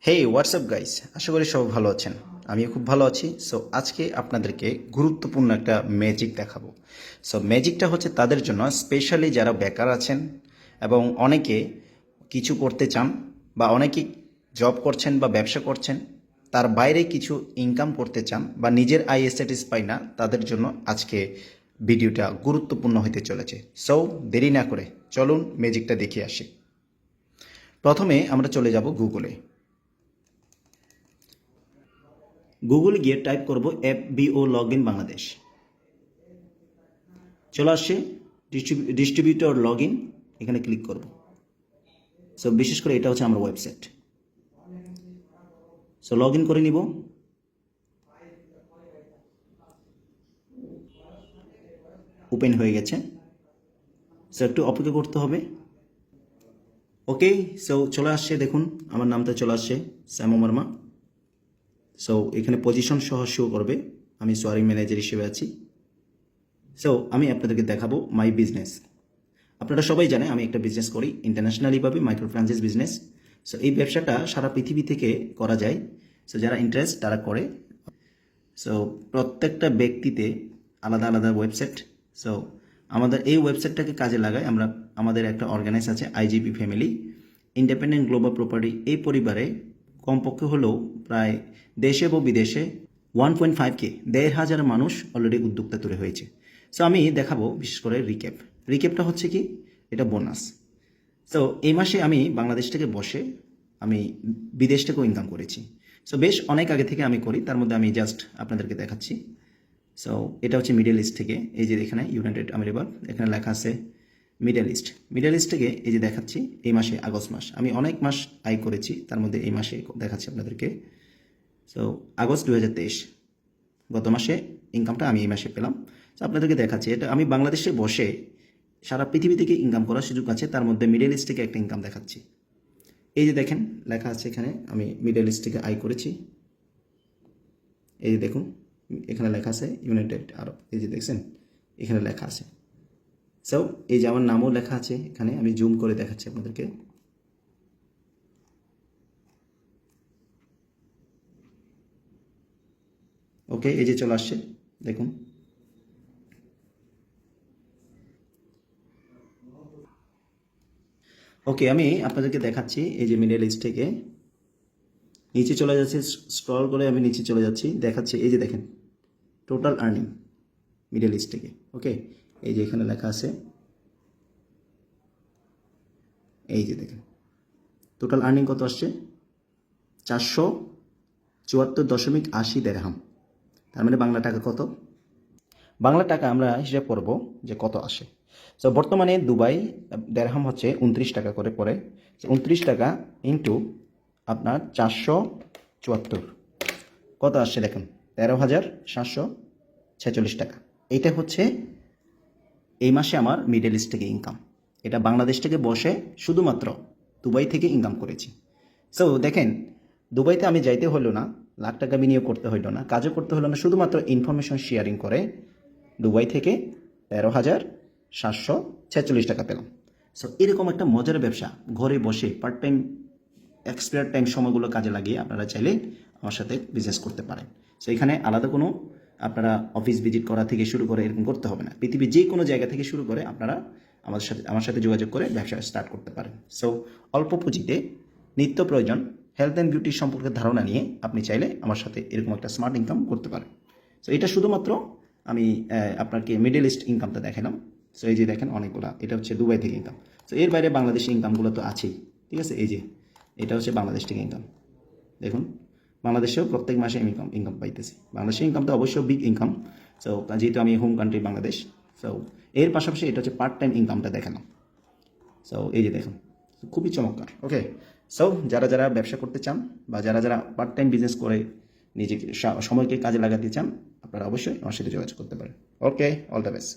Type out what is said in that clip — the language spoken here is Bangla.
হেই হোয়াটসঅ্যাপ গাইস, আশা করি সবাই ভালো আছেন। আমিও খুব ভালো আছি। সো আজকে আপনাদেরকে গুরুত্বপূর্ণ একটা ম্যাজিক দেখাবো। সো ম্যাজিকটা হচ্ছে তাদের জন্য, স্পেশালি যারা বেকার আছেন এবং অনেকে কিছু করতে চান বা অনেকে জব করছেন বা ব্যবসা করছেন, তার বাইরে কিছু ইনকাম করতে চান বা নিজের আয়ে স্যাটিসফাই না, তাদের জন্য আজকে ভিডিওটা গুরুত্বপূর্ণ হতে চলেছে। সো দেরি না করে চলুন ম্যাজিকটা দেখে আসি। প্রথমে আমরা চলে যাব গুগলে। গুগল গিয়ে টাইপ করব FBO লগ ইন বাংলাদেশ। চলে আসছে ডিস্ট্রিবিউটর লগ ইন, এখানে ক্লিক করব। সো বিশেষ করে এটা হচ্ছে আমার ওয়েবসাইট। সো লগ ইন করে নিব। ওপেন হয়ে গেছে। সো একটু অপেক্ষা করতে হবে। ওকে, সো চলে আসছে, দেখুন আমার নামটা চলে আসছে, শ্যাম বর্মা। সো এখানে পজিশন সহ শো করবে, আমি সোয়ারিং ম্যানেজার হিসেবে আছি। সো আমি আপনাদেরকে দেখাবো মাই বিজনেস। আপনারা সবাই জানেন আমি একটা বিজনেস করি ইন্টারন্যাশনালিভাবে, মাইক্রো ফ্রাঞ্চাইজ বিজনেস। সো এই ব্যবসাটা সারা পৃথিবী থেকে করা যায়। সো যারা ইন্টারেস্ট তারা করে। সো প্রত্যেকটা ব্যক্তিতে আলাদা আলাদা ওয়েবসাইট। সো আমাদের এই ওয়েবসাইটটাকে কাজে লাগায় আমরা, আমাদের একটা অর্গানাইজ আছে IGP family, independent global property. এই পরিবারে কমপক্ষে হলেও প্রায় দেশে ও বিদেশে 1.5K 1,500 মানুষ অলরেডি উদ্যোক্তা তৈরি হয়েছে। সো আমি দেখাবো বিশেষ করে রিক্যাপটা হচ্ছে কি, এটা বোনাস। সো এই মাসে আমি বাংলাদেশ থেকে বসে আমি বিদেশ থেকেও ইনকাম করেছি। সো বেশ অনেক আগে থেকে আমি করি, তার মধ্যে আমি জাস্ট আপনাদেরকে দেখাচ্ছি। সো এটা হচ্ছে মিডল ইস্ট থেকে, এই যে এখানে ইউনাইটেড আরব, এখানে লেখা আছে মিডল ইস্ট থেকে এই যে দেখাচ্ছি। এই মাসে আগস্ট মাস আমি অনেক মাস আয় করেছি, তার মধ্যে এই মাসে দেখাচ্ছি আপনাদেরকে। সো আগস্ট 2023 গত মাসে ইনকামটা আমি এই মাসে পেলাম। সো আপনাদেরকে দেখাচ্ছি, এটা আমি বাংলাদেশে বসে সারা পৃথিবী থেকে ইনকাম করার সুযোগ আছে, তার মধ্যে মিডল ইস্ট থেকে একটা ইনকাম দেখাচ্ছি। এই যে দেখেন লেখা আছে এখানে, আমি মিডল ইস্ট থেকে আয় করেছি। এই যে দেখুন এখানে লেখা আছে ইউনাইটেড আরব, এই যে দেখছেন এখানে লেখা আছে। সো এই যে আমার নামও লেখা আছে এখানে, আমি জুম করে দেখাচ্ছি আপনাদেরকে। ওকে, এই যে চলে আসছে দেখুন। ওকে, আমি আপনাদেরকে দেখাচ্ছি। এই যে মিডল ইস্ট থেকে নিচে চলে যাচ্ছে, স্ক্রল করে আমি নিচে চলে যাচ্ছি, দেখাচ্ছি। এই যে দেখেন টোটাল আর্নিং মিডল ইস্ট থেকে। ওকে, এই যে এখানে লেখা আছে, এই যে দেখেন টোটাল আর্নিং কত আসছে, 474.80 দেরহাম। তার মানে বাংলা টাকা কত, বাংলা টাকা আমরা হিসাব করব যে কত আসে। সো বর্তমানে দুবাই দেরহাম হচ্ছে 29 টাকা করে পড়ে। 29 টাকা ইন্টু আপনার 474 কত আসছে দেখুন, 13,746 টাকা। এইটা হচ্ছে এই মাসে আমার মিডল ইস্ট থেকে ইনকাম। এটা বাংলাদেশ থেকে বসে শুধুমাত্র দুবাই থেকে ইনকাম করেছি। সো দেখেন, দুবাইতে আমি যাইতে হলো না, লাখ টাকা বিনিয়োগ করতে হইল না, কাজও করতে হলো না, শুধুমাত্র ইনফরমেশন শেয়ারিং করে দুবাই থেকে 13,746 টাকা পেলাম। সো এরকম একটা মজার ব্যবসা ঘরে বসে পার্ট টাইম এক্সপায়ার টাইম সময়গুলো কাজে লাগিয়ে আপনারা চাইলে আমার সাথে বিজনেস করতে পারেন। সো এখানে আলাদা কোনো আপনারা অফিস ভিজিট করা থেকে শুরু করে এরকম করতে হবে না, পৃথিবীর যে কোনো জায়গা থেকে শুরু করে আপনারা আমার সাথে যোগাযোগ করে ব্যবসা স্টার্ট করতে পারেন। সো অল্প পুঁজিতে নিত্য প্রয়োজন হেলথ অ্যান্ড বিউটি সম্পর্কে ধারণা নিয়ে আপনি চাইলে আমার সাথে এরকম একটা স্মার্ট ইনকাম করতে পারেন। সো এটা শুধুমাত্র আমি আপনাকে মিডল ইস্ট ইনকামটা দেখালাম। সো এই যে দেখেন অনেকগুলো, এটা হচ্ছে দুবাই থেকে ইনকাম। সো এর বাইরে বাংলাদেশি ইনকামগুলো তো আছেই, ঠিক আছে। এই যে এটা হচ্ছে বাংলাদেশ থেকে ইনকাম, দেখুন বাংলাদেশেও প্রত্যেক মাসে ইনকাম পাইতেছি। বাংলাদেশের ইনকাম তো অবশ্যই বিগ ইনকাম। সো যেহেতু আমি হোম কান্ট্রি বাংলাদেশ, সো এর পাশাপাশি এটা হচ্ছে পার্ট টাইম ইনকামটা দেখালাম। সো এই যে দেখুন খুবই চমৎকার। ওকে, সো যারা যারা ব্যবসা করতে চান বা যারা যারা পার্ট টাইম বিজনেস করে নিজেকে সময়কে কাজে লাগাতে চান, আপনারা অবশ্যই আমার সাথে যোগাযোগ করতে পারেন। ওকে, অল দ্য বেস্ট।